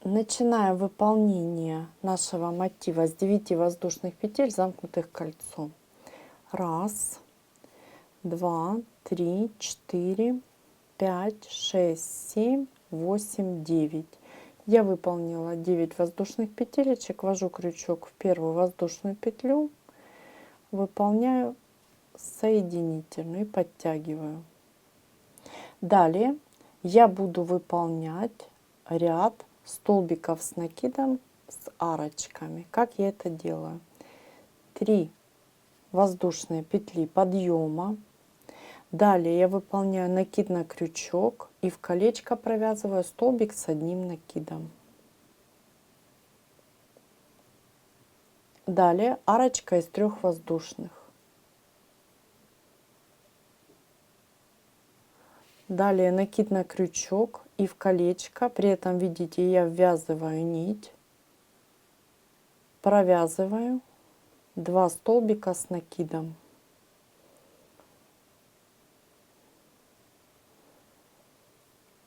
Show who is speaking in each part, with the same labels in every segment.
Speaker 1: Начинаем выполнение нашего мотива с 9 воздушных петель, замкнутых кольцом. 1, 2, 3, 4, 5, 6, 7, 8, 9. Я выполнила 9 воздушных петелечек, ввожу крючок в первую воздушную петлю, выполняю соединительную и подтягиваю. Далее я буду выполнять ряд столбиков с накидом с арочками. Как я это делаю? 3 воздушные петли подъема. Далее я выполняю накид на крючок и в колечко провязываю столбик с одним накидом. Далее арочка из 3 воздушных. Далее накид на крючок и в колечко. При этом, видите, я ввязываю нить, провязываю 2 столбика с накидом.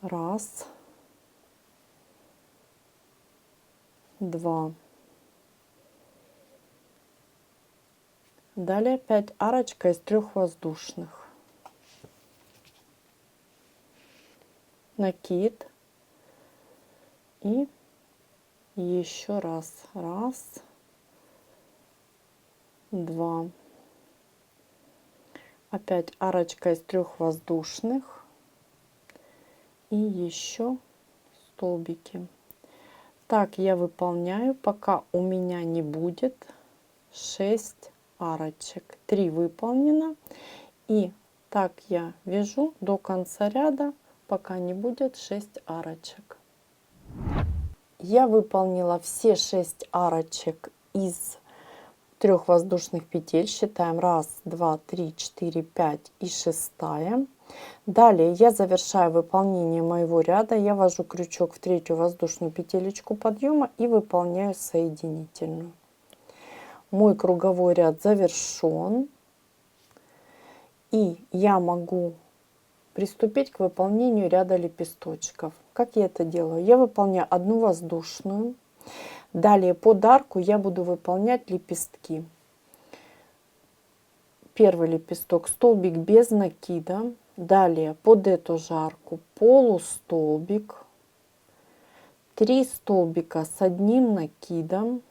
Speaker 1: Раз, 2. Далее опять арочка из 3 воздушных. Накид и еще раз. 1, 2. Опять арочка из 3 воздушных и еще столбики. Так я выполняю, пока у меня не будет 6 арочек. 3 выполнено. И так я вяжу до конца ряда, пока не будет 6 арочек. Я выполнила все 6 арочек из 3 воздушных петель. Считаем 1, 2, 3, 4, 5 и 6. Далее я завершаю выполнение моего ряда. Я ввожу крючок в 3 воздушную петелечку подъема и выполняю соединительную. Мой круговой ряд завершен. И я могу приступить к выполнению ряда лепесточков. Как я это делаю? Я выполняю одну воздушную. Далее под арку я буду выполнять лепестки. Первый лепесток столбик без накида. Далее под эту же арку полустолбик. 3 столбика с одним накидом.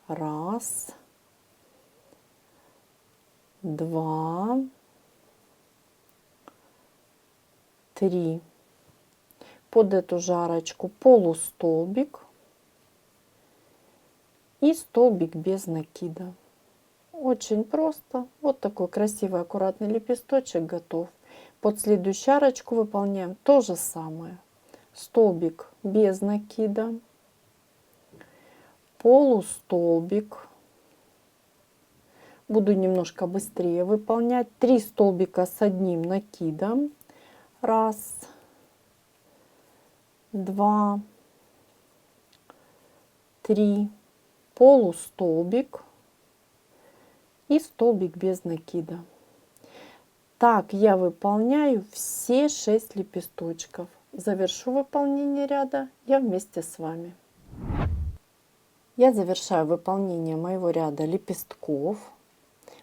Speaker 1: 1, 2, 3. Под эту же арочку полустолбик и столбик без накида. Очень просто. Вот такой красивый аккуратный лепесточек готов. Под следующую арочку выполняем то же самое. Столбик без накида, полустолбик. Буду немножко быстрее выполнять. 3 столбика с одним накидом. 1, 2, 3. Полустолбик и столбик без накида. Так я выполняю все 6 лепесточков. Завершу выполнение ряда я вместе с вами. Я завершаю выполнение моего ряда лепестков.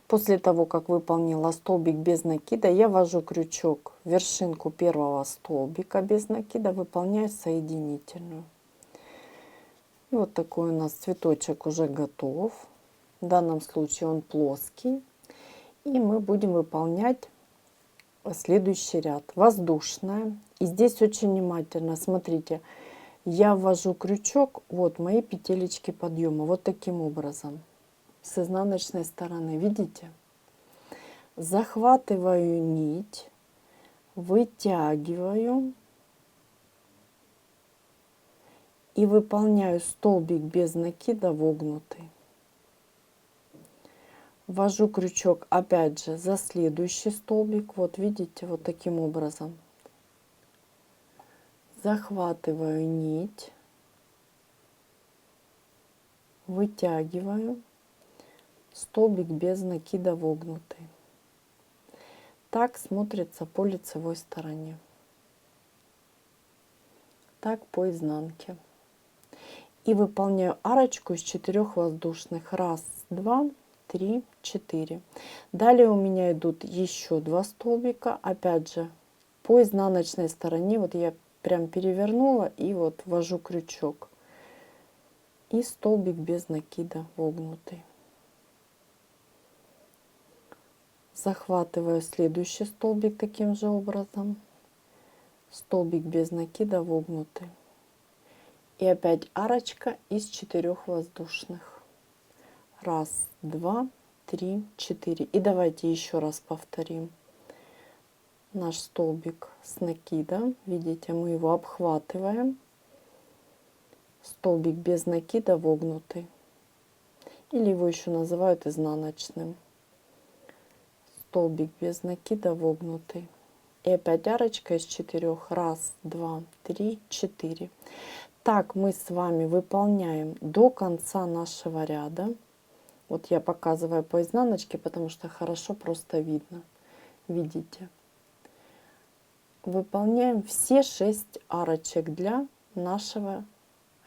Speaker 1: После того, как выполнила столбик без накида, я ввожу крючок в вершинку первого столбика без накида, выполняю соединительную. И вот такой у нас цветочек уже готов. В данном случае он плоский. И мы будем выполнять следующий ряд. Воздушная. И здесь очень внимательно смотрите. Я ввожу крючок, вот мои петелечки подъема, вот таким образом. С изнаночной стороны, видите? Захватываю нить, вытягиваю и выполняю столбик без накида вогнутый. Ввожу крючок опять же за следующий столбик, вот видите, вот таким образом. Захватываю нить, вытягиваю, столбик без накида вогнутый. Так смотрится по лицевой стороне. Так по изнанке. и выполняю арочку из 4 воздушных. Раз, два, три, 4. Далее у меня идут еще 2 столбика, опять же по изнаночной стороне. Вот я прям перевернула и вот ввожу крючок, и столбик без накида вогнутый. Захватываю следующий столбик таким же образом, столбик без накида вогнутый, и опять арочка из 4 воздушных. Раз, два, три, 4. И давайте еще раз повторим наш столбик с накида. Видите, мы его обхватываем, столбик без накида вогнутый, или его еще называют изнаночным. Столбик без накида вогнутый, и опять арочка из 4. Раз, два, три, 4. Так мы с вами выполняем до конца нашего ряда. Вот я показываю по изнаночке, потому что хорошо просто видно. Видите? Выполняем все 6 арочек для нашего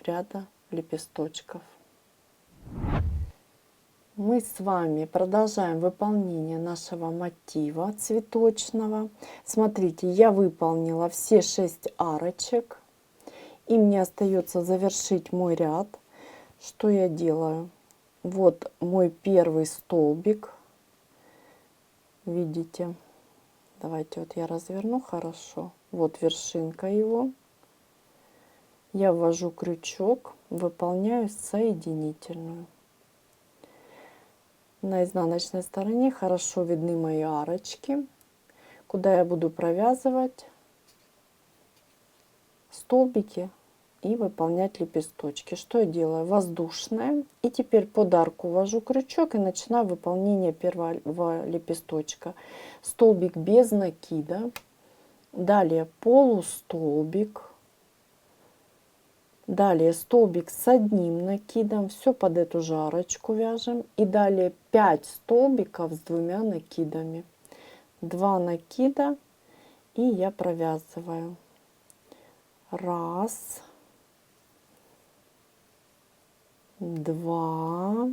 Speaker 1: ряда лепесточков. Мы с вами продолжаем выполнение нашего мотива цветочного. Смотрите, я выполнила все 6 арочек, и мне остается завершить мой ряд. Что я делаю? Вот мой первый столбик. Видите? Давайте вот я разверну хорошо. Вот вершинка его. Я ввожу крючок, выполняю соединительную. На изнаночной стороне хорошо видны мои арочки, куда я буду провязывать столбики и выполнять лепесточки. Что я делаю? Воздушная. И теперь под арку ввожу крючок и начинаю выполнение первого лепесточка. Столбик без накида. Далее полустолбик. Далее столбик с одним накидом. Все под эту же арочку вяжем. И далее 5 столбиков с 2 накидами. 2 накида. И я провязываю. Раз. 2,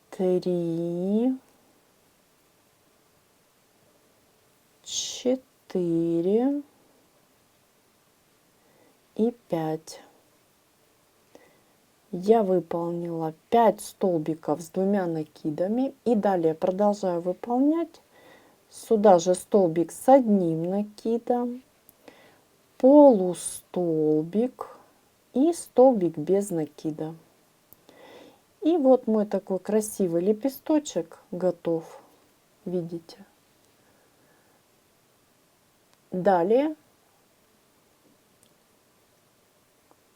Speaker 1: 3, 4 и 5. Я выполнила 5 столбиков с 2 накидами, и далее продолжаю выполнять. Сюда же столбик с одним накидом, полустолбик и столбик без накида. И вот мой такой красивый лепесточек готов. Видите? Далее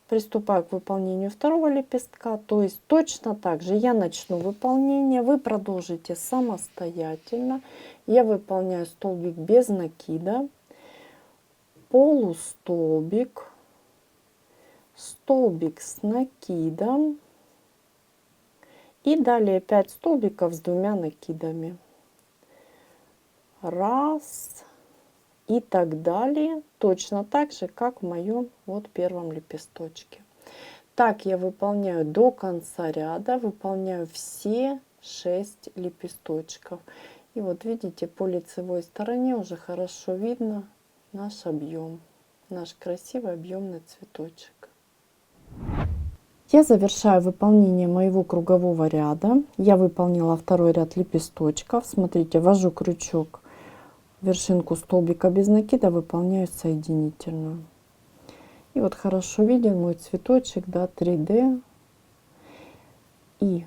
Speaker 1: приступаю к выполнению второго лепестка. То есть точно так же я начну выполнение, вы продолжите самостоятельно. Я выполняю столбик без накида, полустолбик, столбик с накидом и далее 5 столбиков с 2 накидами. Раз. И так далее, точно так же, как в моем вот первом лепесточке. Так я выполняю до конца ряда, выполняю все 6 лепесточков. И вот видите, по лицевой стороне уже хорошо видно наш объем, наш красивый объемный цветочек. Я завершаю выполнение моего кругового ряда. Я выполнила второй ряд лепесточков. Смотрите, ввожу крючок, вершинку столбика без накида, выполняю соединительную. И вот хорошо виден мой цветочек, да, 3D. И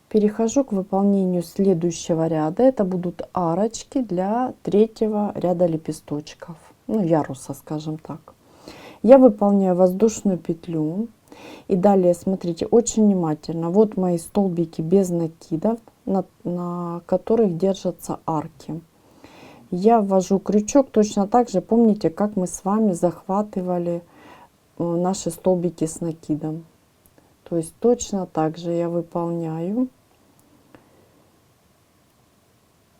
Speaker 1: перехожу к выполнению следующего ряда. Это будут арочки для третьего ряда лепесточков, ну, яруса, скажем так. Я выполняю воздушную петлю. И далее, смотрите, очень внимательно. Вот мои столбики без накидов, на которых держатся арки. Я ввожу крючок точно так же, помните, как мы с вами захватывали наши столбики с накидом. То есть точно так же я выполняю.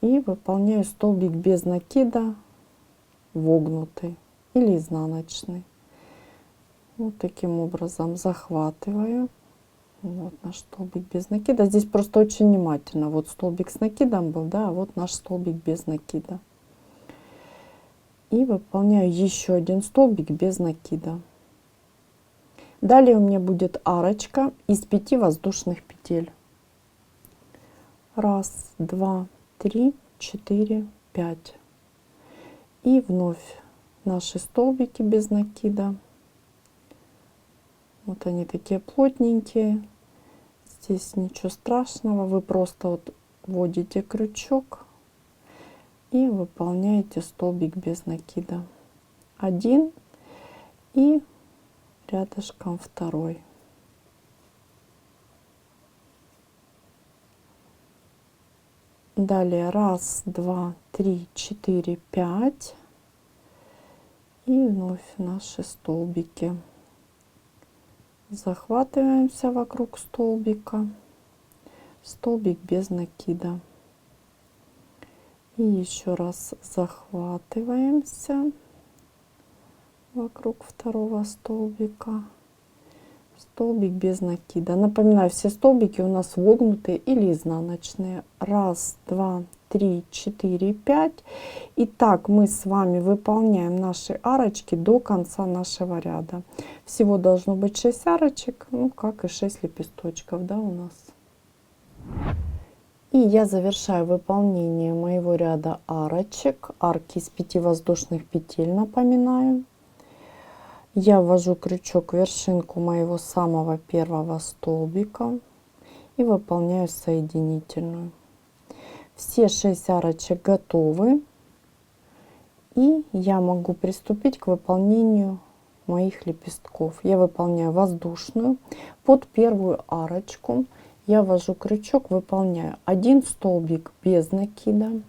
Speaker 1: И выполняю столбик без накида вогнутый. или изнаночный. Вот таким образом захватываю. Вот наш столбик без накида. Здесь просто очень внимательно. Вот столбик с накидом был, да, а вот наш столбик без накида. И выполняю еще один столбик без накида. Далее у меня будет арочка из 5 воздушных петель. 1, 2, 3, 4, 5. И вновь наши столбики без накида. Вот они такие плотненькие. Здесь ничего страшного. Вы просто вот вводите крючок и выполняете столбик без накида. 1 и рядышком 2. Далее 1, 2, 3, 4, 5. И вновь наши столбики. Захватываемся вокруг столбика. Столбик без накида. И еще раз захватываемся вокруг второго столбика. Столбик без накида. Напоминаю, все столбики у нас вогнутые или изнаночные. 1, 2, 3, 4, 5. И так мы с вами выполняем наши арочки до конца нашего ряда. Всего должно быть 6 арочек, ну как и 6 лепесточков, да, у нас. И я завершаю выполнение моего ряда арочек. Арки из 5 воздушных петель, напоминаю. Я ввожу крючок в вершинку моего самого первого столбика и выполняю соединительную. Все 6 арочек готовы. И я могу приступить к выполнению моих лепестков. Я выполняю воздушную. Под первую арочку я ввожу крючок, выполняю 1 столбик без накида.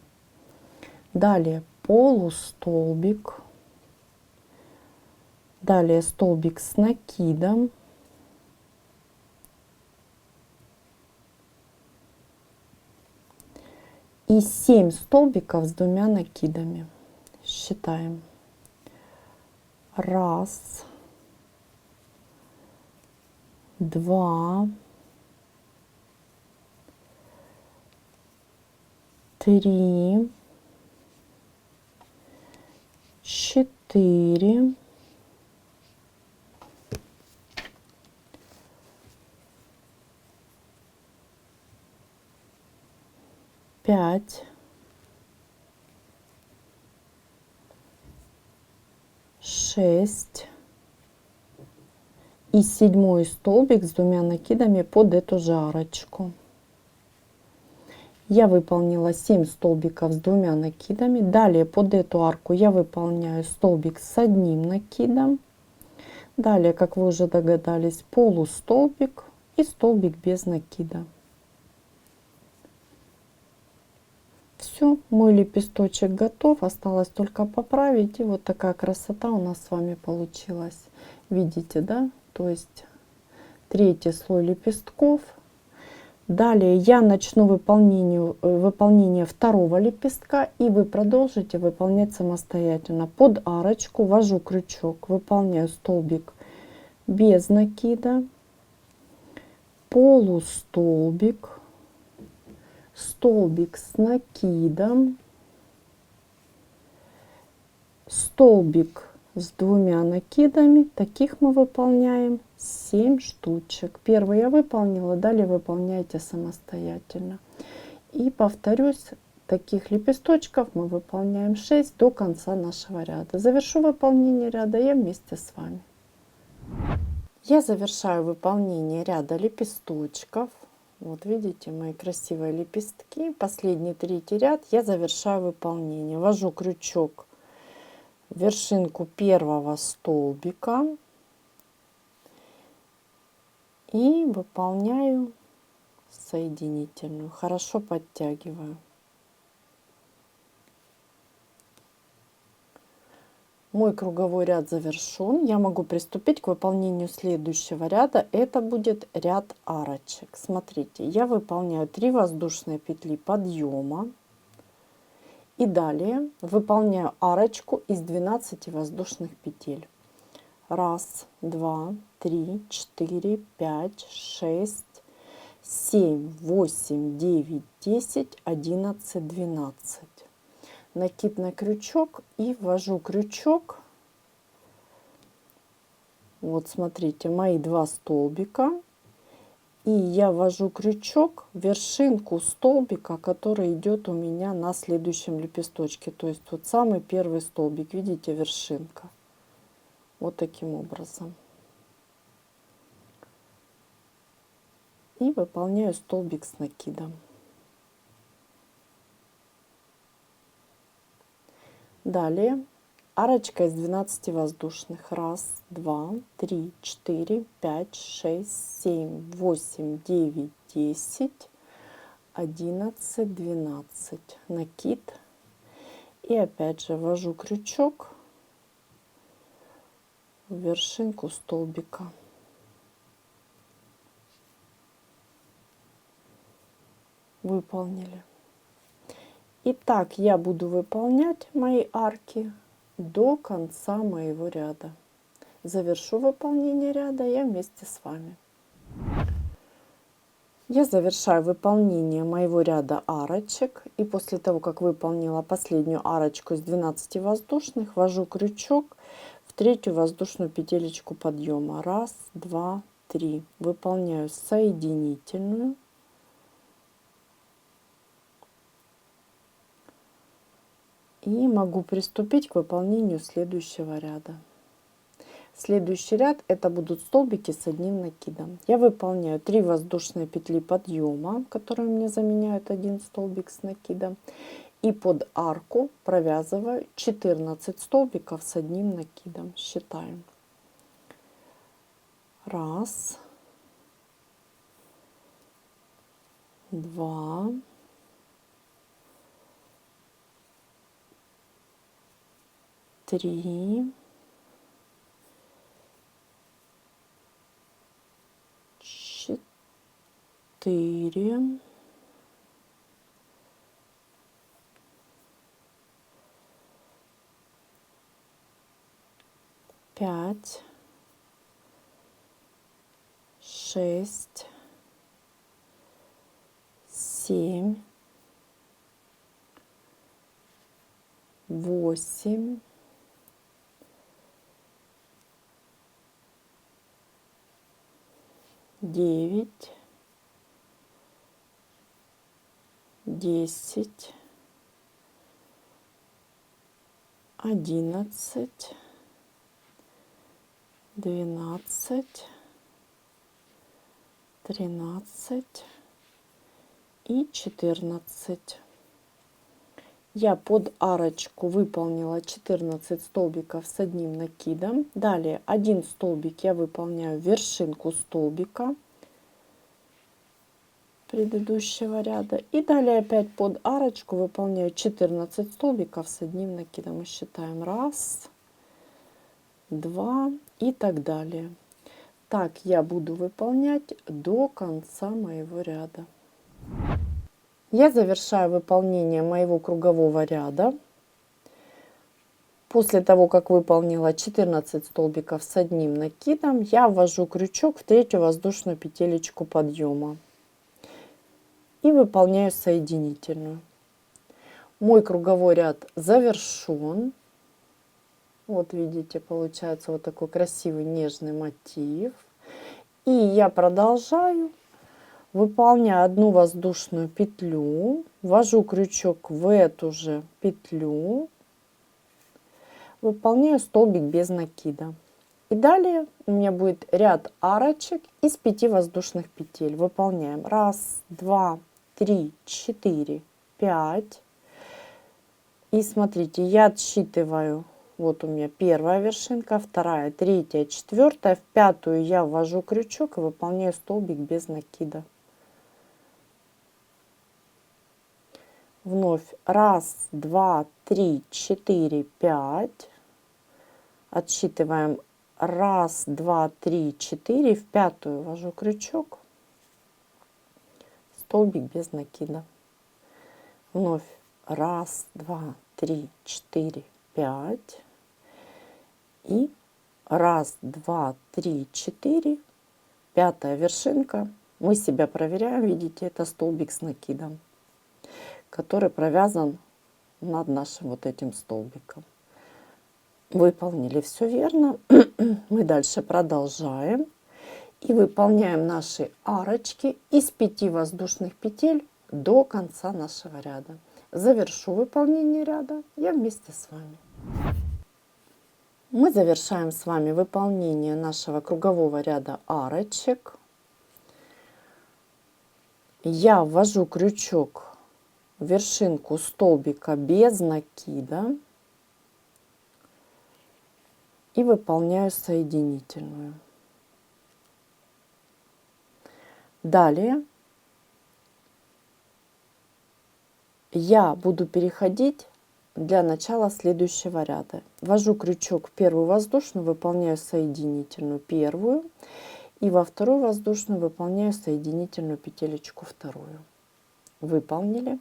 Speaker 1: Далее полустолбик. Далее столбик с накидом. И 7 столбиков с 2 накидами. Считаем. 1, 2, 3, 4, 5, 6 и 7 столбик с 2 накидами под эту же арочку. Я выполнила 7 столбиков с 2 накидами. Далее под эту арку я выполняю столбик с 1 накидом. Далее, как вы уже догадались, полустолбик и столбик без накида. Все, мой лепесточек готов. Осталось только поправить. И вот такая красота у нас с вами получилась. Видите, да? То есть 3-й слой лепестков. Далее я начну выполнение 2-го лепестка, и вы продолжите выполнять самостоятельно. Под арочку ввожу крючок, выполняю столбик без накида, полустолбик, столбик с накидом, столбик с 2 накидами. Таких мы выполняем 7 штучек. Первый я выполнила, далее выполняйте самостоятельно. И повторюсь, таких лепесточков мы выполняем 6 до конца нашего ряда. Завершу выполнение ряда я вместе с вами. Я завершаю выполнение ряда лепесточков. Вот видите мои красивые лепестки. Последний 3-й ряд я завершаю выполнение. Ввожу крючок в вершинку первого столбика и выполняю соединительную. Хорошо подтягиваю. Мой круговой ряд завершен. Я могу приступить к выполнению следующего ряда. Это будет ряд арочек. Смотрите, я выполняю 3 воздушные петли подъема И далее выполняю арочку из 12 воздушных петель. 1, 2, 3, 4, 5, 6, 7, 8, 9, 10, 11, 12. Накид на крючок и ввожу крючок. Вот смотрите, мои 2 столбика. И я ввожу крючок в вершинку столбика, который идет у меня на следующем лепесточке. То есть вот самый первый столбик, видите, вершинка. Вот таким образом. И выполняю столбик с накидом. Далее арочка из 12 воздушных. 1, 2, 3, 4, 5, 6, 7, 8, 9, 10, 11, 12. Накид. И опять же ввожу крючок в вершинку столбика. Выполнили. И так я буду выполнять мои арки до конца моего ряда. Завершу выполнение ряда я вместе с вами. Я завершаю выполнение моего ряда арочек. И после того, как выполнила последнюю арочку из 12 воздушных, ввожу крючок в 3-ю воздушную петелечку подъема. 1, 2, 3. Выполняю соединительную. И могу приступить к выполнению следующего ряда. Следующий ряд это будут столбики с одним накидом. Я выполняю 3 воздушные петли подъема, которые мне заменяют один столбик с накидом. И под арку провязываю 14 столбиков с одним накидом. Считаем. 1, 2, 3, 4, 5, 6, 7, 8, 9, 10, 11, 12, 13 и 14. Я под арочку выполнила 14 столбиков с одним накидом. Далее один столбик я выполняю в вершинку столбика предыдущего ряда. И далее опять под арочку выполняю 14 столбиков с одним накидом. Мы считаем 1, 2 и так далее. Так я буду выполнять до конца моего ряда. Я завершаю выполнение моего кругового ряда. После того, как выполнила 14 столбиков с одним накидом, я ввожу крючок в 3-ю воздушную петелечку подъема и выполняю соединительную. Мой круговой ряд завершен. Вот видите, получается вот такой красивый нежный мотив. И я продолжаю. Выполняю одну воздушную петлю, ввожу крючок в эту же петлю, выполняю столбик без накида. И далее у меня будет ряд арочек из 5 воздушных петель. Выполняем 1, 2, 3, 4, 5. И смотрите, я отсчитываю. Вот у меня первая вершинка, вторая, третья, четвертая. В 5-ю я ввожу крючок и выполняю столбик без накида. Вновь 1, 2, 3, 4, 5. Отсчитываем 1, 2, 3, 4. В 5-ю ввожу крючок. Столбик без накида. Вновь 1, 2, 3, 4, 5. И 1, 2, 3, 4. Пятая вершинка. Мы себя проверяем. Видите, это столбик с накидом, который провязан над нашим вот этим столбиком. Выполнили все верно. Мы дальше продолжаем. И выполняем наши арочки из 5 воздушных петель до конца нашего ряда. Завершу выполнение ряда я вместе с вами. Мы завершаем с вами выполнение нашего кругового ряда арочек. Я ввожу крючок в вершинку столбика без накида и выполняю соединительную. Далее я буду переходить для начала следующего ряда. Ввожу крючок в первую воздушную, выполняю соединительную первую, и во вторую воздушную выполняю соединительную петелечку вторую. Выполнили.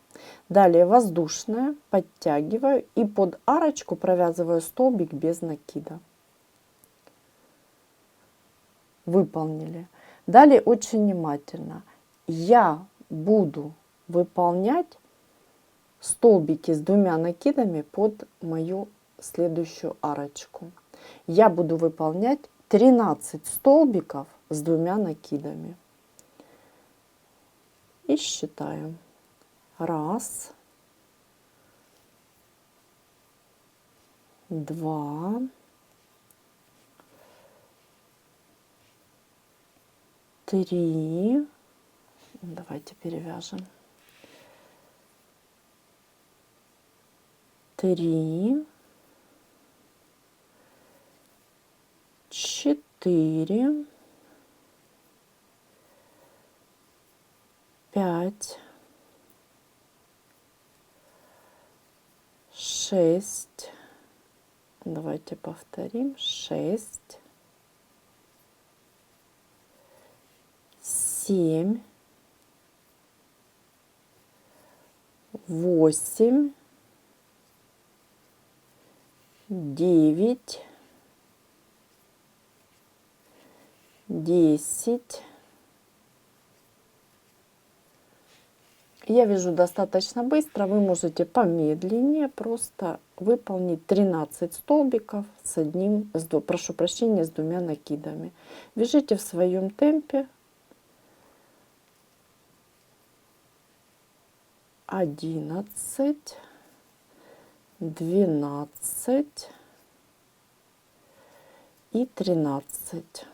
Speaker 1: Далее воздушная, подтягиваю и под арочку провязываю столбик без накида. Выполнили. Далее очень внимательно. Я буду выполнять столбики с 2 накидами под мою следующую арочку. Я буду выполнять 13 столбиков с 2 накидами. И считаю. 1, 2, 3. Давайте перевяжем. 3, 4, 5, 6. Давайте повторим. 6, 7, 8, 9, 10. Я вяжу достаточно быстро, вы можете помедленнее просто выполнить 13 столбиков с прошу прощения, с 2 накидами. Вяжите в своем темпе. 11, 12 и 13.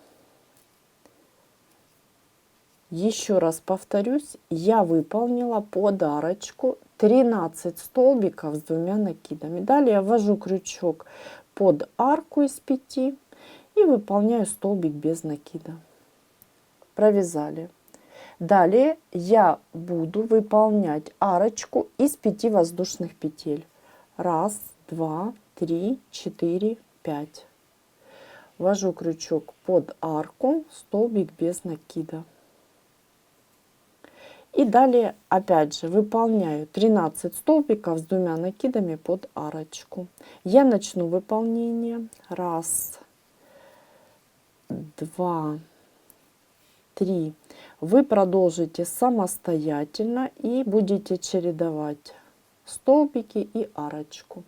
Speaker 1: Еще раз повторюсь, я выполнила под арочку 13 столбиков с 2 накидами. Далее я ввожу крючок под арку из 5 и выполняю столбик без накида. Провязали. Далее я буду выполнять арочку из 5 воздушных петель. 1, 2, 3, 4, 5. Ввожу крючок под арку, столбик без накида. И далее опять же выполняю 13 столбиков с 2 накидами под арочку. Я начну выполнение. 1, 2, 3. Вы продолжите самостоятельно и будете чередовать столбики и арочку.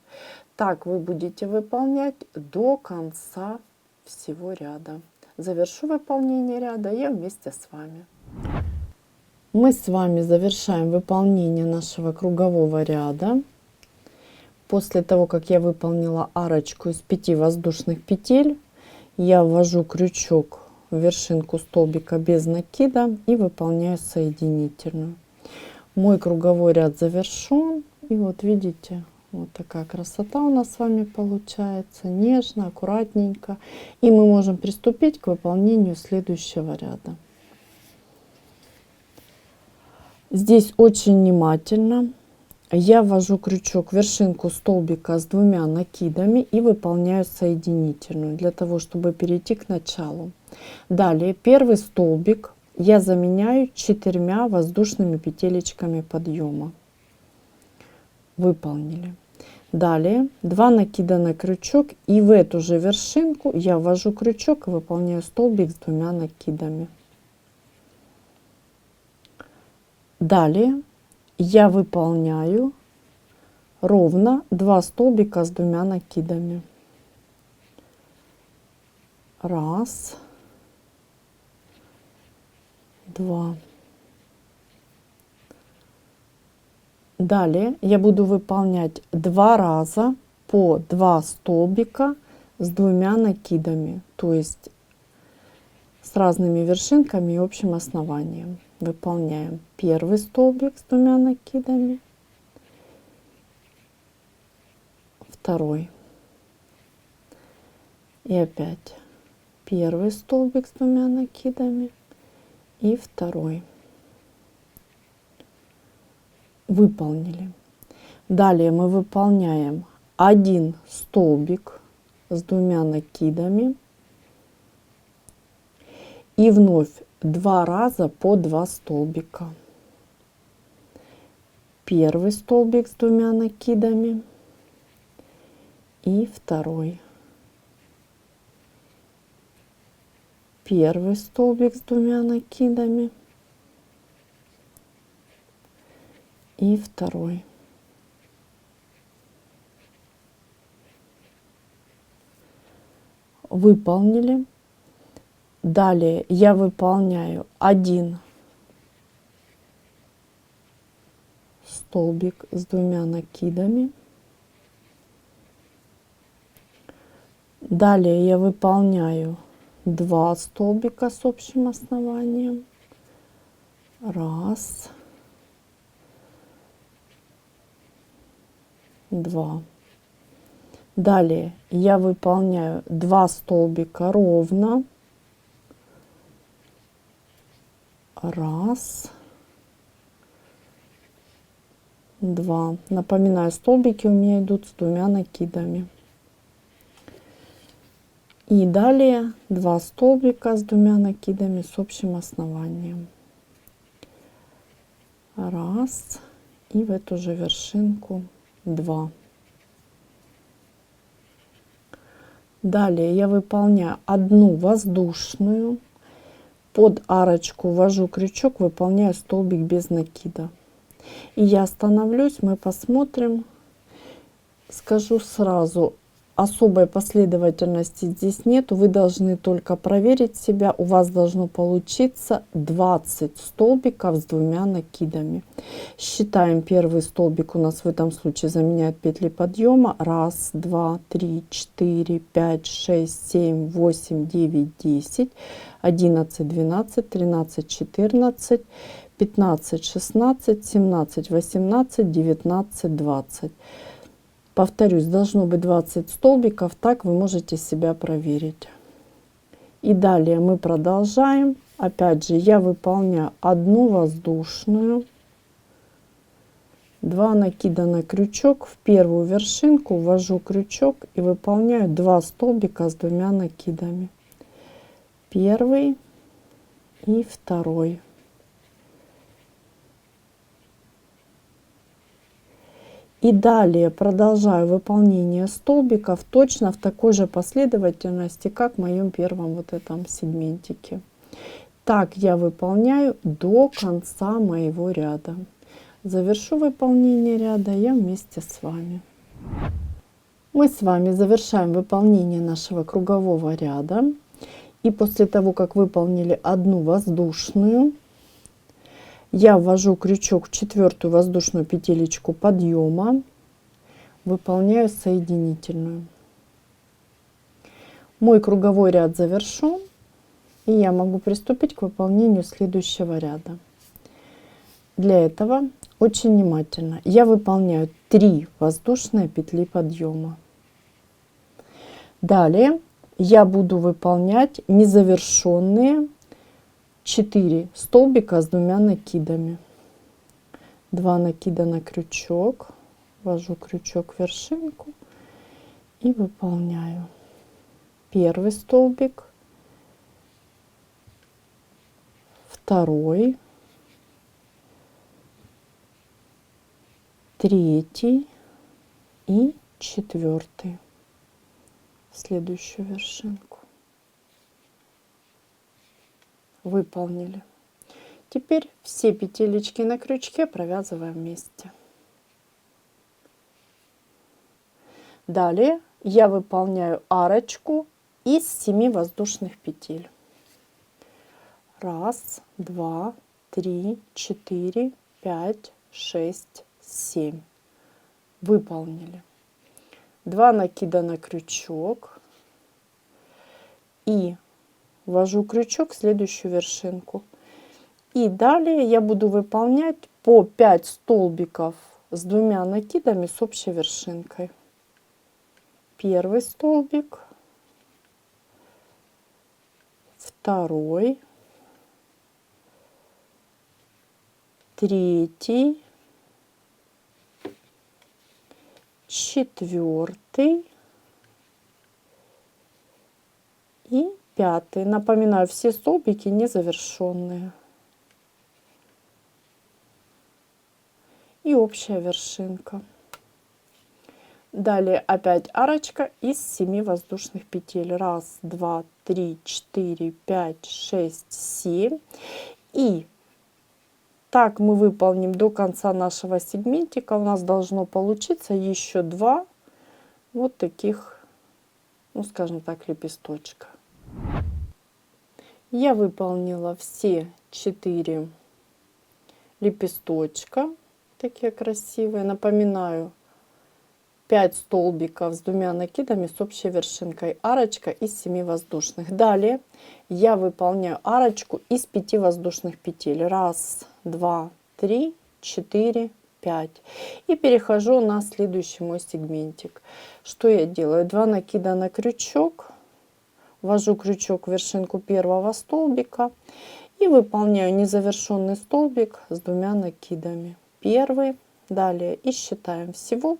Speaker 1: Так вы будете выполнять до конца всего ряда. Завершу выполнение ряда я вместе с вами. Мы с вами завершаем выполнение нашего кругового ряда. После того, как я выполнила арочку из 5 воздушных петель, я ввожу крючок в вершинку столбика без накида и выполняю соединительную. Мой круговой ряд завершен. И вот видите, вот такая красота у нас с вами получается. Нежно, аккуратненько. И мы можем приступить к выполнению следующего ряда. Здесь очень внимательно я ввожу крючок в вершинку столбика с 2 накидами и выполняю соединительную для того, чтобы перейти к началу. Далее первый столбик я заменяю 4 воздушными петелечками подъема. выполнили. Далее 2 накида на крючок, и в эту же вершинку я ввожу крючок и выполняю столбик с 2 накидами. Далее я выполняю ровно 2 столбика с 2 накидами. Раз, два. Далее я буду выполнять 2 раза по 2 столбика с 2 накидами, то есть с разными вершинками и общим основанием. Выполняем первый столбик с 2 накидами, второй, и опять первый столбик с 2 накидами и второй. Выполнили. Далее мы выполняем 1 столбик с 2 накидами и вновь 2 раза по 2 столбика. Первый столбик с 2 накидами и второй. Первый столбик с 2 накидами и второй. Выполнили. Далее я выполняю 1 столбик с 2 накидами. Далее я выполняю 2 столбика с общим основанием. Раз, два. Далее я выполняю 2 столбика ровно. Раз, два. Напоминаю, столбики у меня идут с 2 накидами. И далее 2 столбика с 2 накидами с общим основанием. Раз, и в эту же вершинку 2. Далее я выполняю 1 воздушную, под арочку ввожу крючок, выполняю столбик без накида. И я остановлюсь, мы посмотрим. Скажу сразу, особой последовательности здесь нет, вы должны только проверить себя. У вас должно получиться 20 столбиков с 2 накидами. Считаем, первый столбик у нас в этом случае заменяет петли подъема. 1, 2, 3, 4, 5, 6, 7, 8, 9, 10, 11, 12, 13, 14, 15, 16, 17, 18, 19, 20. Повторюсь, должно быть 20 столбиков, так вы можете себя проверить. И далее мы продолжаем. Опять же, я выполняю 1 воздушную, 2 накида на крючок, в первую вершинку ввожу крючок и выполняю 2 столбика с 2 накидами. Первый и второй. И далее продолжаю выполнение столбиков точно в такой же последовательности, как в моем первом вот этом сегментике. Так я выполняю до конца моего ряда. Завершу выполнение ряда я вместе с вами. Мы с вами завершаем выполнение нашего кругового ряда. И после того, как выполнили 1 воздушную, я ввожу крючок в 4-ю воздушную петелечку подъема, выполняю соединительную. Мой круговой ряд завершен, и я могу приступить к выполнению следующего ряда. Для этого очень внимательно я выполняю 3 воздушные петли подъема. Далее я буду выполнять незавершенные 4 столбика с 2 накидами. 2 накида на крючок, ввожу крючок в вершинку и выполняю первый столбик, второй, третий и четвертый в следующую вершинку. Выполнили. Теперь все петелечки на крючке провязываем вместе. Далее я выполняю арочку из 7 воздушных петель. 1, 2, 3, 4, 5, 6, 7. Выполнили. 2 накида на крючок и ввожу крючок в следующую вершинку. И далее я буду выполнять по 5 столбиков с 2 накидами с общей вершинкой. Первый столбик, второй, третий, четвертый и пятый. Напоминаю, все столбики не завершенные. И общая вершинка. Далее опять арочка из 7 воздушных петель. 1, 2, 3, 4, 5, 6, 7. И так мы выполним до конца нашего сегментика. У нас должно получиться еще 2 вот таких, ну скажем так, лепесточка. Я выполнила все 4 лепесточка, такие красивые. Напоминаю, 5 столбиков с 2 накидами с общей вершинкой. Арочка из 7 воздушных. Далее я выполняю арочку из 5 воздушных петель. 1, 2, 3, 4, 5. И перехожу на следующий мой сегментик. Что я делаю? 2 накида на крючок. Ввожу крючок в вершинку первого столбика. И выполняю незавершенный столбик с 2 накидами. Первый. Далее и считаем всего.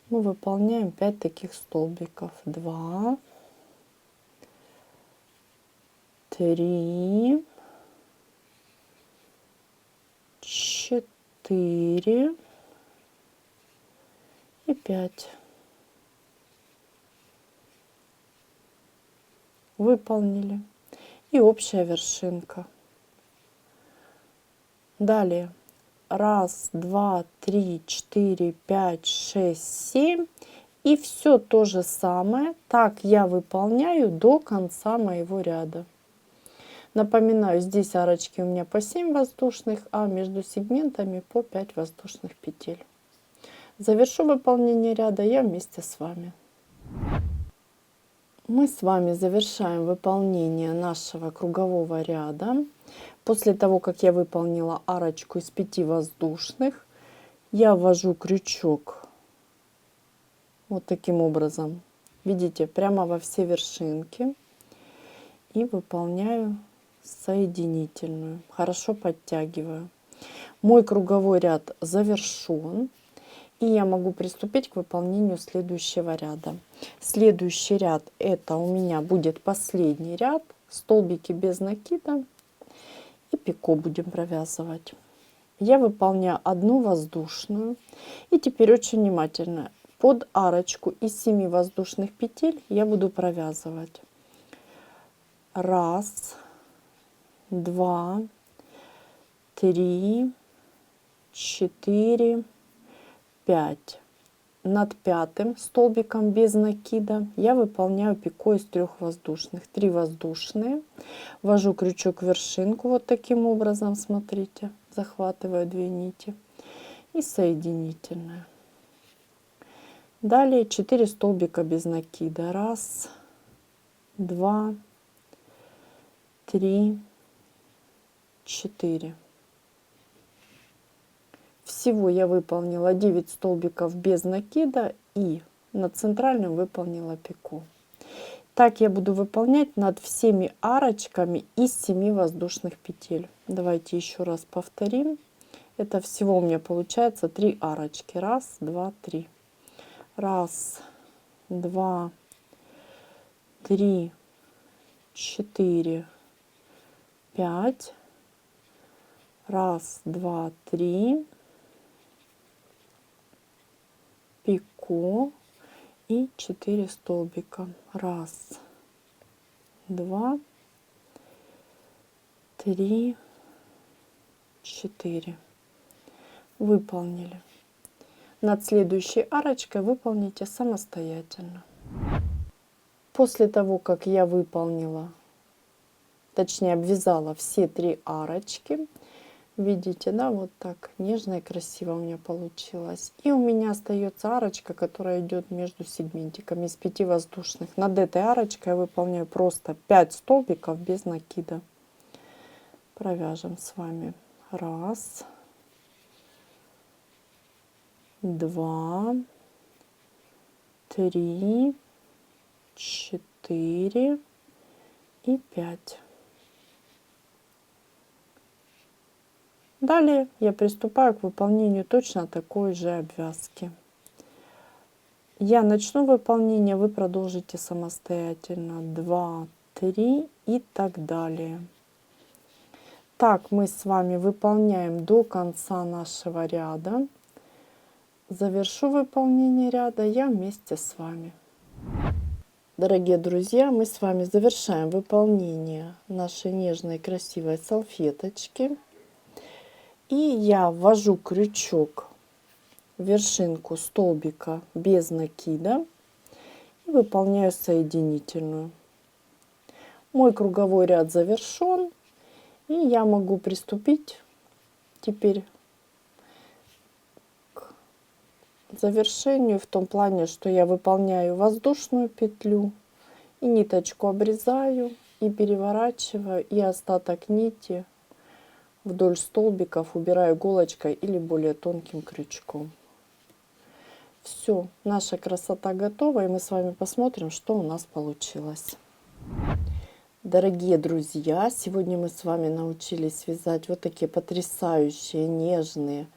Speaker 1: Мы выполняем 5 таких столбиков. 2, 3, 4 и 5. Выполнили. И общая вершинка. Далее. 1, 2, 3, 4, 5, 6, 7. И все то же самое. Так я выполняю до конца моего ряда. Напоминаю, здесь арочки у меня по 7 воздушных, а между сегментами по 5 воздушных петель. Завершу выполнение ряда я вместе с вами. Мы с вами завершаем выполнение нашего кругового ряда. После того, как я выполнила арочку из 5 воздушных, я ввожу крючок вот таким образом. Видите, прямо во все вершинки. И выполняю соединительную. Хорошо подтягиваю. Мой круговой ряд завершен. И я могу приступить к выполнению следующего ряда. Следующий ряд это у меня будет последний ряд. Столбики без накида. И пико будем провязывать. Я выполняю одну воздушную. И теперь очень внимательно. Под арочку из 7 воздушных петель я буду провязывать. 1, 2, 3, 4, 5. Над пятым столбиком без накида я выполняю пико из 3 воздушных. 3 воздушные. Ввожу крючок в вершинку вот таким образом, смотрите, захватываю 2 нити и соединительная. Далее 4 столбика без накида. 1, 2, 3, 4. Всего я выполнила 9 столбиков без накида и над центральным выполнила пико. Так я буду выполнять над всеми арочками из 7 воздушных петель. Давайте еще раз повторим. Это всего у меня получается 3 арочки. 1, 2, 3. 1, 2, 3, 4, 5. 1, 2, 3. легко. И 4 столбика. 1, 2, 3, 4. Выполнили. Над следующей арочкой выполните самостоятельно. После того, как я выполнила, точнее обвязала все 3 арочки, видите, да, вот так нежно и красиво у меня получилось. И у меня остается арочка, которая идет между сегментиками из 5 воздушных. Над этой арочкой я выполняю просто 5 столбиков без накида. Провяжем с вами. 1, 2, 3, 4 и 5. Далее я приступаю к выполнению точно такой же обвязки. Я начну выполнение, вы продолжите самостоятельно. 2, 3 и так далее. Так мы с вами выполняем до конца нашего ряда. Завершу выполнение ряда я вместе с вами. Дорогие друзья, мы с вами завершаем выполнение нашей нежной красивой салфеточки. И я ввожу крючок в вершинку столбика без накида и выполняю соединительную. Мой круговой ряд завершен, и я могу приступить теперь к завершению в том плане, что я выполняю воздушную петлю и ниточку обрезаю и переворачиваю, и остаток нити вдоль столбиков убираю иголочкой или более тонким крючком. Все, наша красота готова, и мы с вами посмотрим, что у нас получилось. Дорогие друзья, сегодня мы с вами научились вязать вот такие потрясающие, нежные,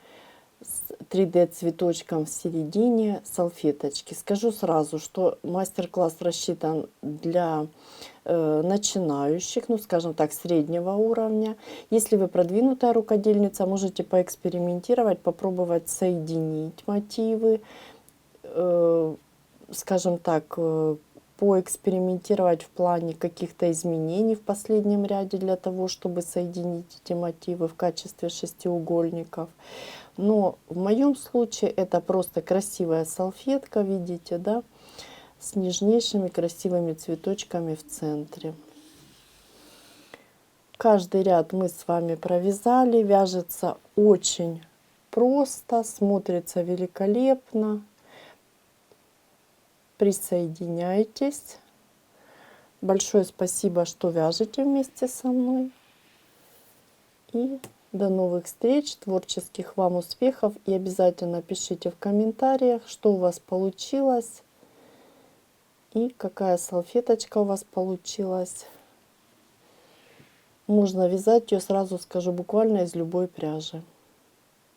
Speaker 1: с 3D цветочком в середине салфеточки. Скажу сразу, что мастер-класс рассчитан для начинающих, ну скажем так, среднего уровня. Если вы продвинутая рукодельница, можете поэкспериментировать, попробовать соединить мотивы, скажем так, поэкспериментировать в плане каких-то изменений в последнем ряде для того, чтобы соединить эти мотивы в качестве шестиугольников. Но в моем случае это просто красивая салфетка, видите, да, с нежнейшими красивыми цветочками в центре. Каждый ряд мы с вами провязали, вяжется очень просто, смотрится великолепно. Присоединяйтесь. Большое спасибо, что вяжете вместе со мной. И до новых встреч, творческих вам успехов. И обязательно пишите в комментариях, что у вас получилось и какая салфеточка у вас получилась. Можно вязать ее, сразу скажу, буквально из любой пряжи.